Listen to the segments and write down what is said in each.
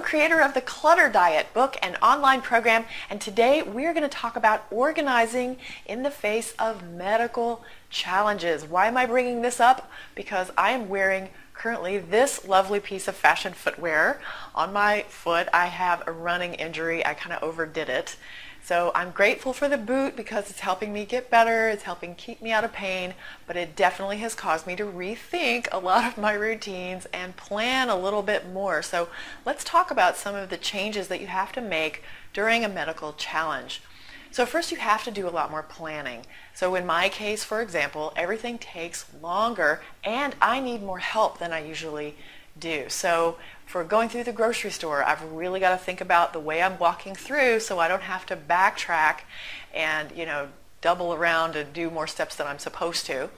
creator of the Clutter Diet book and online program, and today we're going to talk about organizing in the face of medical challenges. Why am I bringing this up? Because I am wearing currently this lovely piece of fashion footwear on my foot. I have a running injury. I kind of overdid it. So I'm grateful for the boot because it's helping me get better, it's helping keep me out of pain, but it definitely has caused me to rethink a lot of my routines and plan a little bit more. So let's talk about some of the changes that you have to make during a medical challenge. So first you have to do a lot more planning. So in my case, for example, everything takes longer and I need more help than I usually do. So for going through the grocery store, I've really got to think about the way I'm walking through so I don't have to backtrack and, double around and do more steps than I'm supposed to.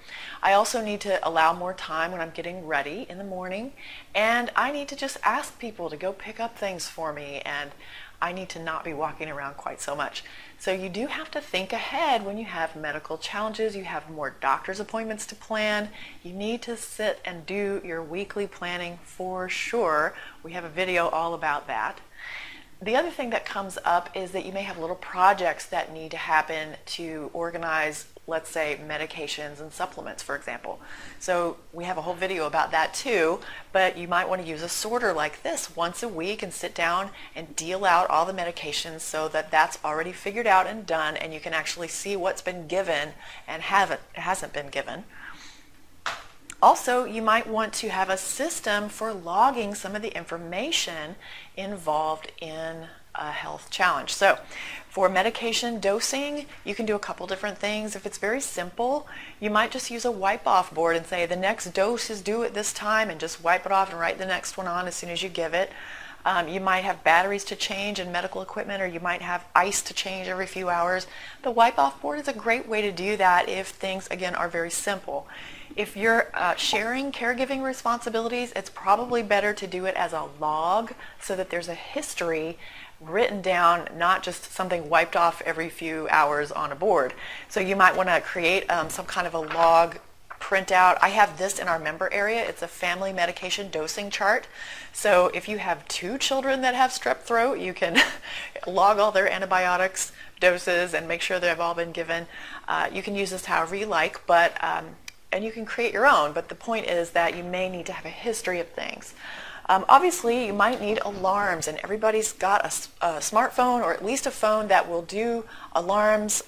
I also need to allow more time when I'm getting ready in the morning, and I need to just ask people to go pick up things for me, and I need to not be walking around quite so much. So you do have to think ahead when you have medical challenges. You have more doctor's appointments to plan. You need to sit and do your weekly planning for sure. We have a video all about that. The other thing that comes up is that you may have little projects that need to happen to organize, let's say, medications and supplements, for example. So we have a whole video about that too, but you might want to use a sorter like this once a week and sit down and deal out all the medications so that that's already figured out and done, and you can actually see what's been given and hasn't been given. Also, you might want to have a system for logging some of the information involved in a health challenge. So for medication dosing, you can do a couple different things. If it's very simple, you might just use a wipe-off board and say the next dose is due at this time and just wipe it off and write the next one on as soon as you give it. You might have batteries to change in medical equipment, or you might have ice to change every few hours. The wipe-off board is a great way to do that if things, again, are very simple. If you're sharing caregiving responsibilities, it's probably better to do it as a log so that there's a history written down, not just something wiped off every few hours on a board. So you might want to create some kind of a log printout. I have this in our member area. It's a family medication dosing chart. So if you have 2 children that have strep throat, you can log all their antibiotics doses and make sure they've all been given. You can use this however you like, but and you can create your own, but the point is that you may need to have a history of things. Obviously, you might need alarms, and everybody's got a smartphone or at least a phone that will do alarms.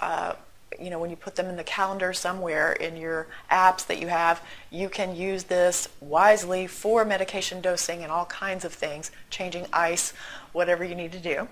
When you put them in the calendar somewhere in your apps that you have, you can use this wisely for medication dosing and all kinds of things, changing ice, whatever you need to do.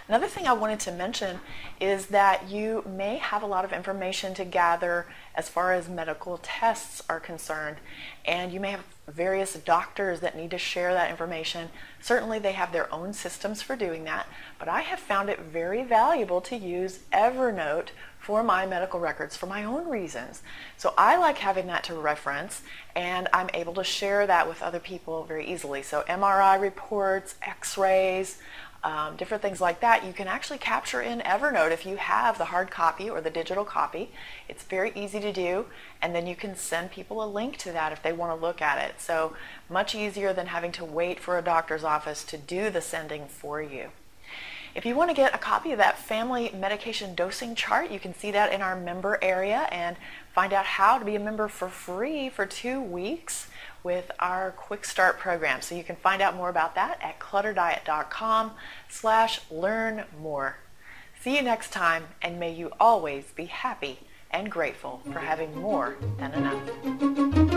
Another thing I wanted to mention is that you may have a lot of information to gather as far as medical tests are concerned, and you may have various doctors that need to share that information. Certainly they have their own systems for doing that, but I have found it very valuable to use Evernote for my medical records for my own reasons. So I like having that to reference, and I'm able to share that with other people very easily. So MRI reports, x-rays, different things like that, you can actually capture in Evernote if you have the hard copy or the digital copy. It's very easy to do, and then you can send people a link to that if they want to look at it. So much easier than having to wait for a doctor's office to do the sending for you. If you want to get a copy of that family medication dosing chart, you can see that in our member area and find out how to be a member for free for 2 weeks with our Quick Start program. So you can find out more about that at clutterdiet.com/learn-more. See you next time, and may you always be happy and grateful for having more than enough.